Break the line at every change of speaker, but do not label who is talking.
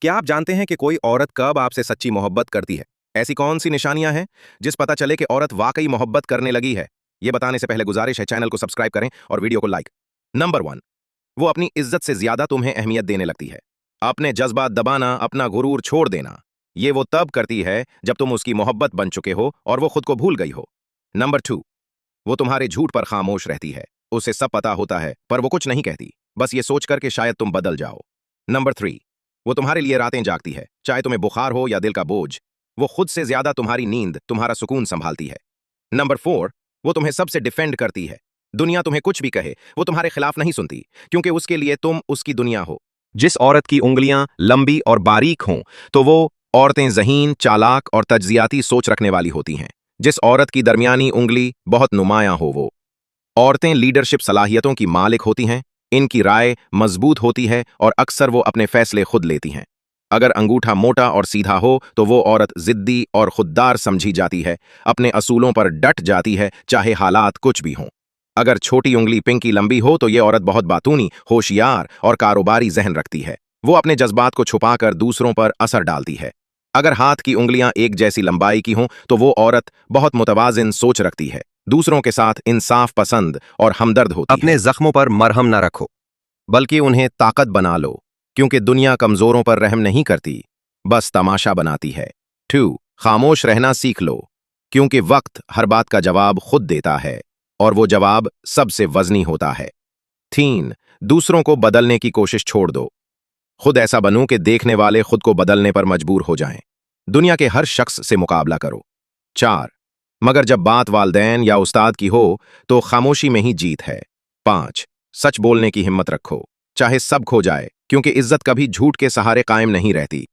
क्या आप जानते हैं कि कोई औरत कब आपसे सच्ची मोहब्बत करती है? ऐसी कौन सी निशानियां हैं जिस पता चले कि औरत वाकई मोहब्बत करने लगी है? ये बताने से पहले गुजारिश है, चैनल को सब्सक्राइब करें और वीडियो को लाइक। नंबर 1, वो अपनी इज्जत से ज्यादा तुम्हें अहमियत देने लगती है। अपने जज्बात दबाना, अपना गुरूर छोड़ देना, ये वो तब करती है जब तुम उसकी मोहब्बत बन चुके हो और वो खुद को भूल गई हो। नंबर 2, वो तुम्हारे झूठ पर खामोश रहती है। उसे सब पता होता है पर वो कुछ नहीं कहती, बस ये सोचकर कि शायद तुम बदल जाओ। नंबर 3, वो तुम्हारे लिए रातें जागती है, चाहे तुम्हें बुखार हो या दिल का बोझ। वो खुद से ज्यादा तुम्हारी नींद, तुम्हारा सुकून संभालती है। नंबर 4, वो तुम्हें सबसे डिफेंड करती है। दुनिया तुम्हें कुछ भी कहे, वो तुम्हारे खिलाफ नहीं सुनती, क्योंकि उसके लिए तुम उसकी दुनिया हो। जिस औरत की उंगलियां लंबी और बारीक हों, तो वो औरतें ज़हीन, चालाक और तज्जियाती सोच रखने वाली होती हैं। जिस औरत की दरमियानी उंगली बहुत नुमायां हो, वो औरतें लीडरशिप सलाहियतों की मालिक होती हैं। इनकी राय मजबूत होती है और अक्सर वो अपने फैसले खुद लेती हैं। अगर अंगूठा मोटा और सीधा हो तो वो औरत जिद्दी और खुददार समझी जाती है, अपने असूलों पर डट जाती है, चाहे हालात कुछ भी हों। अगर छोटी उंगली पिंकी लंबी हो तो ये औरत बहुत बातूनी, होशियार और कारोबारी जहन रखती है। वो अपने जज्बात को छुपाकर दूसरों पर असर डालती है। अगर हाथ की उंगलियां एक जैसी लंबाई की हों तो वो औरत बहुत मुतवाजिन सोच रखती है, दूसरों के साथ इंसाफ पसंद और हमदर्द होती है। अपने जख्मों पर मरहम न रखो, बल्कि उन्हें ताकत बना लो, क्योंकि दुनिया कमजोरों पर रहम नहीं करती, बस तमाशा बनाती है। 2, खामोश रहना सीख लो, क्योंकि वक्त हर बात का जवाब खुद देता है और वो जवाब सबसे वजनी होता है। 3, दूसरों को बदलने की कोशिश छोड़ दो, खुद ऐसा बनो कि देखने वाले खुद को बदलने पर मजबूर हो जाएं। दुनिया के हर शख्स से मुकाबला करो। 4, मगर जब बात वालदैन या उस्ताद की हो तो खामोशी में ही जीत है। 5, सच बोलने की हिम्मत रखो, चाहे सब खो जाए, क्योंकि इज्जत कभी झूठ के सहारे कायम नहीं रहती।